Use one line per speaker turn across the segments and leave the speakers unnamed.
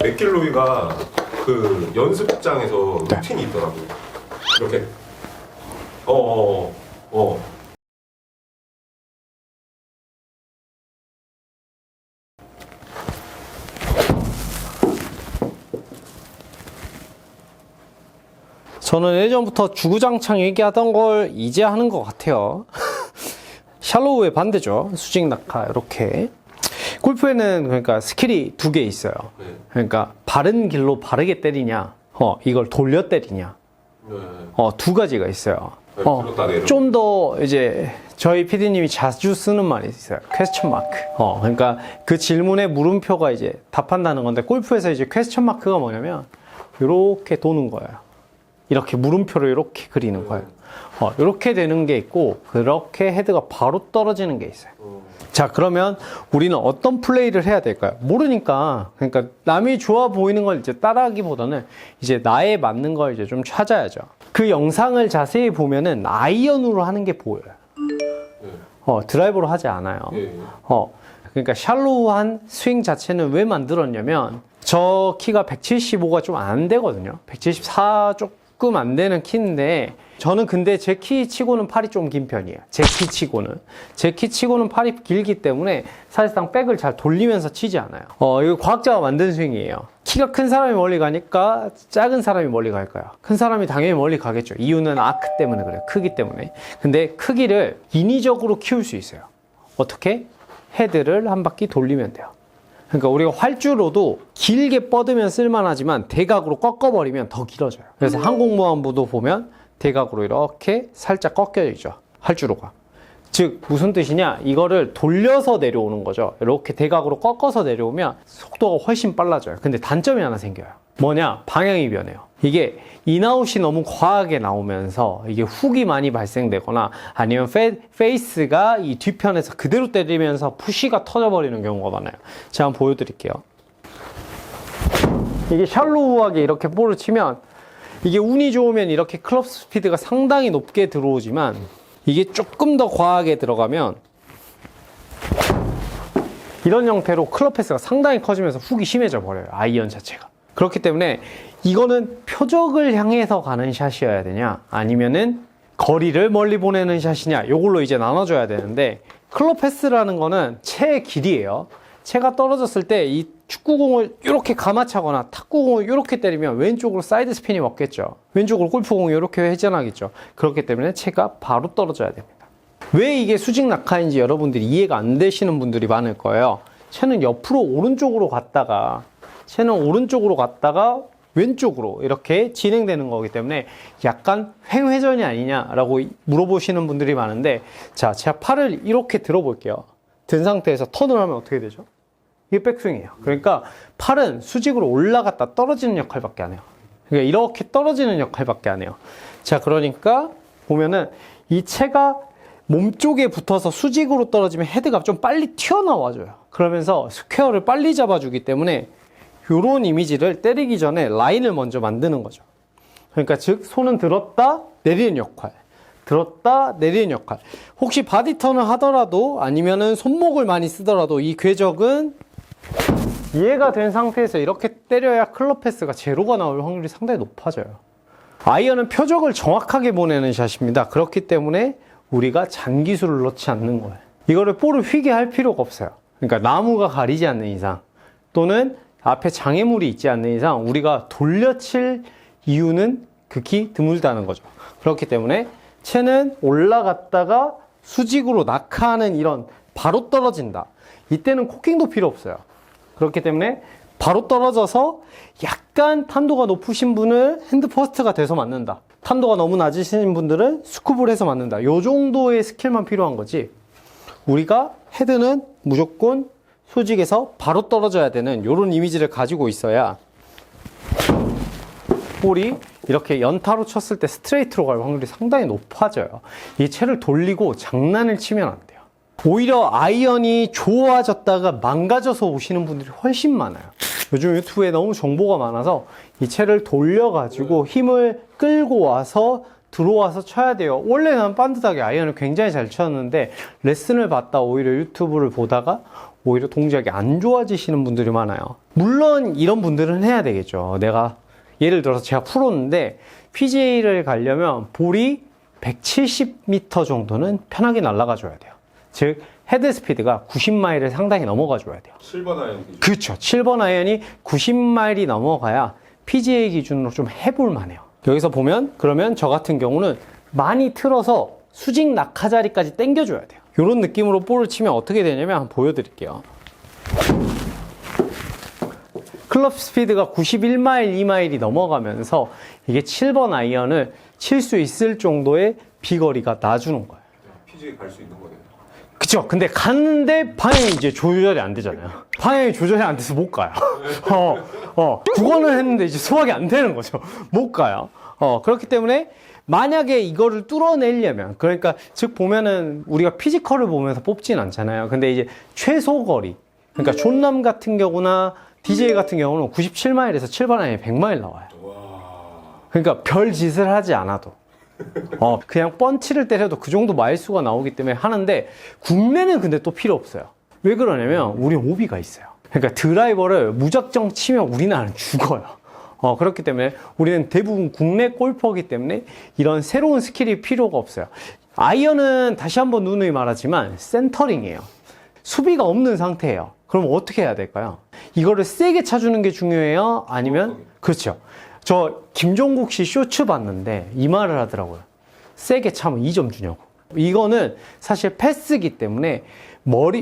맥길로이가 그 연습장에서
네.
루틴이 있더라고요. 이렇게
저는 예전부터 주구장창 얘기하던 걸 이제 하는 것 같아요. 샬로우의 반대죠. 수직 낙하 이렇게. 골프에는 그러니까 스킬이 두 개 있어요.
네.
그러니까 바른 길로 바르게 때리냐, 이걸 돌려 때리냐.
네.
두 가지가 있어요.
네, 들었다 내려.
좀 더 이제 저희 PD님이 자주 쓰는 말이 있어요. 퀘스천 마크. 그러니까 그 질문에 물음표가 이제 답한다는 건데, 골프에서 이제 퀘스천 마크가 뭐냐면 이렇게 도는 거예요. 이렇게 물음표를 이렇게 그리는 거예요. 이렇게 되는 게 있고, 그렇게 헤드가 바로 떨어지는 게 있어요. 자, 그러면 우리는 어떤 플레이를 해야 될까요? 모르니까, 그러니까 남이 좋아 보이는 걸 이제 따라하기보다는 이제 나에 맞는 걸 이제 좀 찾아야죠. 그 영상을 자세히 보면은 아이언으로 하는 게 보여요. 드라이버로 하지 않아요. 그러니까 샬로우한 스윙 자체는 왜 만들었냐면, 저 키가 175가 좀 안 되거든요. 174 조금 안 되는 키인데, 저는 근데 제 키 치고는 팔이 좀 긴 편이에요. 제 키 치고는 팔이 길기 때문에 사실상 백을 잘 돌리면서 치지 않아요. 이거 과학자가 만든 스윙이에요. 키가 큰 사람이 멀리 가니까 작은 사람이 멀리 갈까요? 큰 사람이 당연히 멀리 가겠죠. 이유는 아크 때문에 그래요. 크기 때문에. 근데 크기를 인위적으로 키울 수 있어요. 어떻게? 헤드를 한 바퀴 돌리면 돼요. 그러니까 우리가 활주로도 길게 뻗으면 쓸만하지만 대각으로 꺾어버리면 더 길어져요. 그래서 항공모함부도 보면 대각으로 이렇게 살짝 꺾여지죠. 활주로가. 즉 무슨 뜻이냐? 이거를 돌려서 내려오는 거죠. 이렇게 대각으로 꺾어서 내려오면 속도가 훨씬 빨라져요. 근데 단점이 하나 생겨요. 뭐냐? 방향이 변해요. 이게 인아웃이 너무 과하게 나오면서 이게 훅이 많이 발생되거나 아니면 페이스가 이 뒤편에서 그대로 때리면서 푸시가 터져버리는 경우가 많아요. 제가 한번 보여드릴게요. 이게 샬로우하게 이렇게 볼을 치면, 이게 운이 좋으면 이렇게 클럽 스피드가 상당히 높게 들어오지만, 이게 조금 더 과하게 들어가면 이런 형태로 클럽 패스가 상당히 커지면서 훅이 심해져 버려요. 아이언 자체가. 그렇기 때문에 이거는 표적을 향해서 가는 샷이어야 되냐, 아니면은 거리를 멀리 보내는 샷이냐, 요걸로 이제 나눠줘야 되는데, 클럽 패스라는 거는 채의 길이에요. 채가 떨어졌을 때 이 축구공을 이렇게 감아차거나 탁구공을 이렇게 때리면 왼쪽으로 사이드 스핀이 먹겠죠. 왼쪽으로 골프공이 이렇게 회전하겠죠. 그렇기 때문에 채가 바로 떨어져야 됩니다. 왜 이게 수직 낙하인지 여러분들이 이해가 안 되시는 분들이 많을 거예요. 채는 옆으로 오른쪽으로 갔다가 왼쪽으로 이렇게 진행되는 거기 때문에 약간 횡회전이 아니냐라고 물어보시는 분들이 많은데, 자, 제가 팔을 이렇게 들어볼게요. 든 상태에서 턴을 하면 어떻게 되죠? 이게 백스윙이에요. 그러니까 팔은 수직으로 올라갔다 떨어지는 역할밖에 안 해요. 그러니까 이렇게 떨어지는 역할밖에 안 해요. 자, 그러니까 보면은 이 채가 몸쪽에 붙어서 수직으로 떨어지면 헤드가 좀 빨리 튀어나와줘요. 그러면서 스퀘어를 빨리 잡아주기 때문에 이런 이미지를 때리기 전에 라인을 먼저 만드는 거죠. 그러니까 즉 손은 들었다 내리는 역할, 들었다 내리는 역할. 혹시 바디 턴을 하더라도 아니면은 손목을 많이 쓰더라도 이 궤적은 이해가 된 상태에서 이렇게 때려야 클럽 패스가 제로가 나올 확률이 상당히 높아져요. 아이언은 표적을 정확하게 보내는 샷입니다. 그렇기 때문에 우리가 잔기술을 넣지 않는 거예요. 이거를 볼을 휘게 할 필요가 없어요. 그러니까 나무가 가리지 않는 이상, 또는 앞에 장애물이 있지 않는 이상 우리가 돌려칠 이유는 극히 드물다는 거죠. 그렇기 때문에 채는 올라갔다가 수직으로 낙하하는 이런 바로 떨어진다. 이때는 코킹도 필요 없어요. 그렇기 때문에 바로 떨어져서 약간 탄도가 높으신 분은 핸드 퍼스트가 돼서 맞는다. 탄도가 너무 낮으신 분들은 스쿱을 해서 맞는다. 요 정도의 스킬만 필요한 거지, 우리가 헤드는 무조건 수직에서 바로 떨어져야 되는 요런 이미지를 가지고 있어야 볼이 이렇게 연타로 쳤을 때 스트레이트로 갈 확률이 상당히 높아져요. 이 채를 돌리고 장난을 치면 안 돼요. 오히려 아이언이 좋아졌다가 망가져서 오시는 분들이 훨씬 많아요. 요즘 유튜브에 너무 정보가 많아서 이 채를 돌려가지고 힘을 끌고 와서 들어와서 쳐야 돼요. 원래 난 반듯하게 아이언을 굉장히 잘 쳤는데 레슨을 받다 오히려 유튜브를 보다가 오히려 동작이 안 좋아지시는 분들이 많아요. 물론 이런 분들은 해야 되겠죠. 내가 예를 들어서 제가 프로인데 PGA를 가려면 볼이 170m 정도는 편하게 날아가 줘야 돼요. 즉 헤드 스피드가 90마일을 상당히 넘어가 줘야 돼요.
7번 아이언 기준.
그렇죠. 7번 아이언이 90마일이 넘어가야 PGA 기준으로 좀 해볼 만해요. 여기서 보면 그러면 저 같은 경우는 많이 틀어서 수직 낙하 자리까지 당겨줘야 돼요. 이런 느낌으로 볼을 치면 어떻게 되냐면 한번 보여드릴게요. 클럽 스피드가 91마일, 2마일이 넘어가면서 이게 7번 아이언을 칠 수 있을 정도의 비거리가 나주는 거예요.
PGA 갈 수 있는 거네요.
그쵸. 근데 가는데 방향이 이제 조절이 안 되잖아요. 방향이 조절이 안 돼서 못 가요. 구건을 했는데 이제 수확이 안 되는 거죠. 못 가요. 그렇기 때문에 만약에 이거를 뚫어내려면, 그러니까 즉 보면은 우리가 피지컬을 보면서 뽑진 않잖아요. 근데 이제 최소 거리, 그러니까 존남 같은 경우나 DJ 같은 경우는 97마일에서 7번 아이언이 100마일 나와요. 그러니까 별 짓을 하지 않아도 그냥 펀치를 때려도 그 정도 마일수가 나오기 때문에 하는데, 국내는 근데 또 필요 없어요. 왜 그러냐면 우리 오비가 있어요. 그러니까 드라이버를 무작정 치면 우리나라는 죽어요. 그렇기 때문에 우리는 대부분 국내 골퍼이기 때문에 이런 새로운 스킬이 필요가 없어요. 아이언은 다시 한번 누누이 말하지만 센터링이에요. 수비가 없는 상태예요. 그럼 어떻게 해야 될까요? 이거를 세게 차주는 게 중요해요? 아니면 그렇죠. 저 김종국 씨 쇼츠 봤는데 이 말을 하더라고요. 세게 차면 2점 주냐고. 이거는 사실 패스기 때문에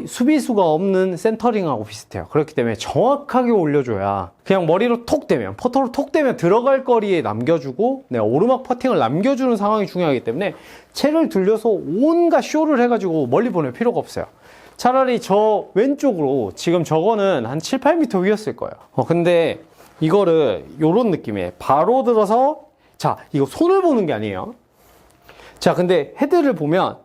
수비수가 없는 센터링하고 비슷해요. 그렇기 때문에 정확하게 올려줘야, 그냥 머리로 톡 대면, 퍼터로 톡 대면 들어갈 거리에 남겨주고 내가 오르막 퍼팅을 남겨주는 상황이 중요하기 때문에 채를 들려서 온갖 쇼를 해가지고 멀리 보낼 필요가 없어요. 차라리 저 왼쪽으로, 지금 저거는 한 7, 8m 위였을 거예요. 근데 이거를 요런 느낌이에요. 바로 들어서, 자, 이거 손을 보는 게 아니에요. 자, 근데 헤드를 보면,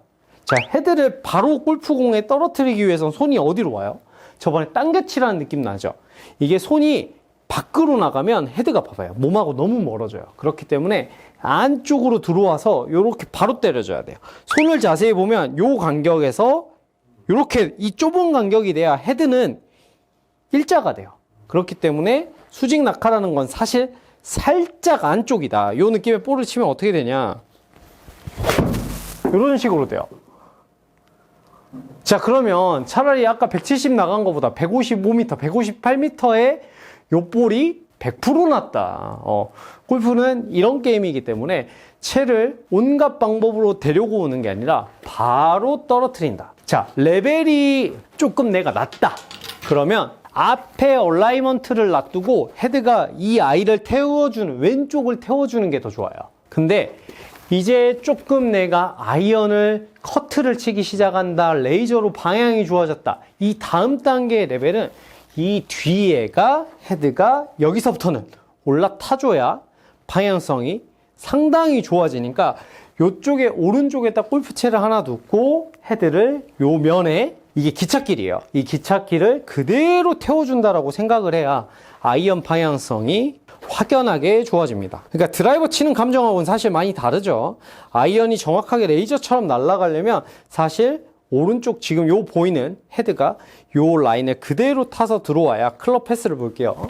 자, 헤드를 바로 골프공에 떨어뜨리기 위해서는 손이 어디로 와요? 저번에 당겨치라는 느낌 나죠? 이게 손이 밖으로 나가면 헤드가 봐봐요. 몸하고 너무 멀어져요. 그렇기 때문에 안쪽으로 들어와서 요렇게 바로 때려줘야 돼요. 손을 자세히 보면 요 간격에서 요렇게 이 좁은 간격이 돼야 헤드는 일자가 돼요. 그렇기 때문에 수직 낙하라는 건 사실 살짝 안쪽이다. 요 느낌의 볼을 치면 어떻게 되냐, 이런 식으로 돼요. 자, 그러면 차라리 아까 170 나간 것보다 155m, 158m에 요 볼이 100% 났다. 골프는 이런 게임이기 때문에 채를 온갖 방법으로 데려고 오는 게 아니라 바로 떨어뜨린다. 자, 레벨이 조금 내가 낮다. 그러면 앞에 얼라이먼트를 놔두고 헤드가 이 아이를 태워주는, 왼쪽을 태워주는 게 더 좋아요. 근데 이제 조금 내가 아이언을 커트를 치기 시작한다, 레이저로 방향이 좋아졌다, 이 다음 단계의 레벨은 이 뒤에가, 헤드가 여기서부터는 올라타줘야 방향성이 상당히 좋아지니까 요쪽에 오른쪽에다 골프채를 하나 두고 헤드를 요 면에, 이게 기찻길이에요. 이 기찻길을 그대로 태워준다라고 생각을 해야 아이언 방향성이 확연하게 좋아집니다. 그러니까 드라이버 치는 감정하고는 사실 많이 다르죠. 아이언이 정확하게 레이저처럼 날아가려면 사실 오른쪽 지금 요 보이는 헤드가 요 라인을 그대로 타서 들어와야, 클럽 패스를 볼게요.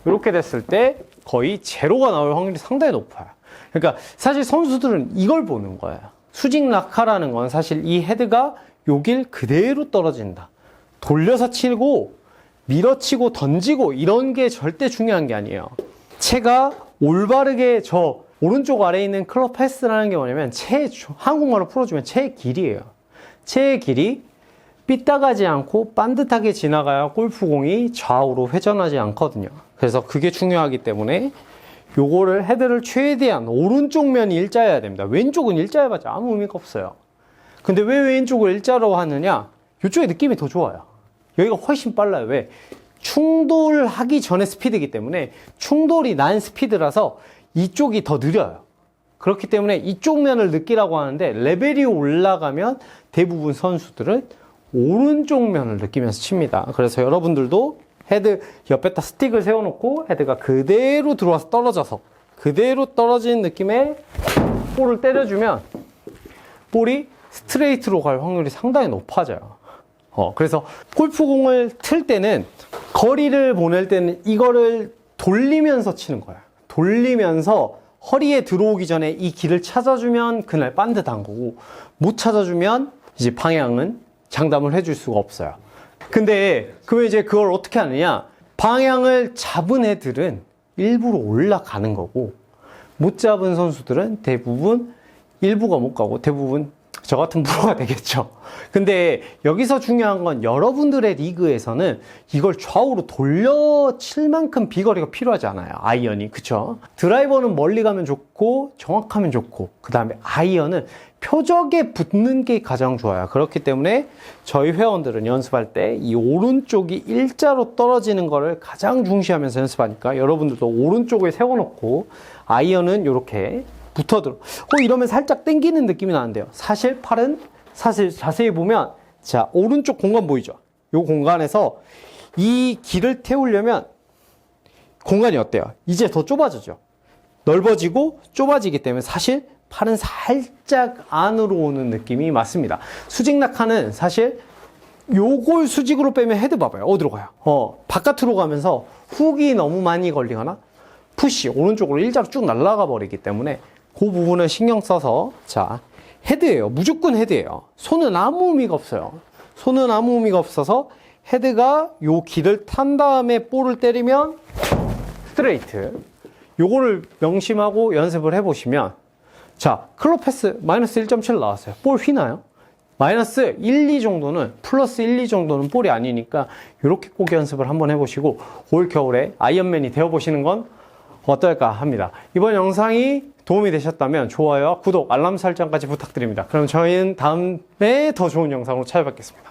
이렇게 됐을 때 거의 제로가 나올 확률이 상당히 높아요. 그러니까 사실 선수들은 이걸 보는 거예요. 수직 낙하라는 건 사실 이 헤드가 요길 그대로 떨어진다. 돌려서 치고 밀어치고 던지고 이런 게 절대 중요한 게 아니에요. 채가 올바르게, 저 오른쪽 아래에 있는 클럽 패스라는 게 뭐냐면 한국말로 풀어주면 채의 길이에요. 채의 길이 삐딱하지 않고 반듯하게 지나가야 골프공이 좌우로 회전하지 않거든요. 그래서 그게 중요하기 때문에 요거를, 헤드를 최대한 오른쪽 면이 일자여야 됩니다. 왼쪽은 일자여봤자 아무 의미가 없어요. 근데 왜 왼쪽을 일자로 하느냐? 이쪽의 느낌이 더 좋아요. 여기가 훨씬 빨라요. 왜? 충돌하기 전의 스피드이기 때문에, 충돌이 난 스피드라서 이쪽이 더 느려요. 그렇기 때문에 이쪽 면을 느끼라고 하는데, 레벨이 올라가면 대부분 선수들은 오른쪽 면을 느끼면서 칩니다. 그래서 여러분들도 헤드 옆에다 스틱을 세워놓고 헤드가 그대로 들어와서 떨어져서 그대로 떨어지는 느낌의 볼을 때려주면 볼이 스트레이트로 갈 확률이 상당히 높아져요. 그래서 골프공을 틀 때는 거리를 보낼 때는 이거를 돌리면서 치는 거야. 돌리면서 허리에 들어오기 전에 이 길을 찾아주면 그날 반듯한 거고, 못 찾아주면 이제 방향은 장담을 해줄 수가 없어요. 근데 그러면 이제 그걸 어떻게 하느냐? 방향을 잡은 애들은 일부러 올라가는 거고, 못 잡은 선수들은 대부분 일부가 못 가고 대부분 저 같은 프로가 되겠죠. 근데 여기서 중요한 건 여러분들의 리그에서는 이걸 좌우로 돌려칠 만큼 비거리가 필요하지 않아요. 아이언이. 그쵸? 드라이버는 멀리 가면 좋고 정확하면 좋고, 그 다음에 아이언은 표적에 붙는 게 가장 좋아요. 그렇기 때문에 저희 회원들은 연습할 때 이 오른쪽이 일자로 떨어지는 거를 가장 중시하면서 연습하니까 여러분들도 오른쪽에 세워놓고 아이언은 이렇게 붙어들어. 이러면 살짝 당기는 느낌이 나는데요. 사실 팔은, 사실 자세히 보면, 자, 오른쪽 공간 보이죠? 이 공간에서 이 길을 태우려면 공간이 어때요? 이제 더 좁아지죠? 넓어지고 좁아지기 때문에 사실 팔은 살짝 안으로 오는 느낌이 맞습니다. 수직 낙하는 사실 요걸 수직으로 빼면 헤드 봐봐요. 어디로 가요? 바깥으로 가면서 훅이 너무 많이 걸리거나 푸시, 오른쪽으로 일자로 쭉 날아가 버리기 때문에 그 부분을 신경 써서, 자, 헤드예요. 무조건 헤드예요. 손은 아무 의미가 없어요. 손은 아무 의미가 없어서 헤드가 요 길을 탄 다음에 볼을 때리면 스트레이트. 요거를 명심하고 연습을 해보시면, 자, 클럽 패스 마이너스 1.7 나왔어요. 볼 휘나요? 마이너스 1, 2 정도는, 플러스 1, 2 정도는 볼이 아니니까 이렇게 꼭 연습을 한번 해보시고 올 겨울에 아이언맨이 되어보시는 건 어떨까 합니다. 이번 영상이 도움이 되셨다면 좋아요와 구독, 알람 설정까지 부탁드립니다. 그럼 저희는 다음에 더 좋은 영상으로 찾아뵙겠습니다.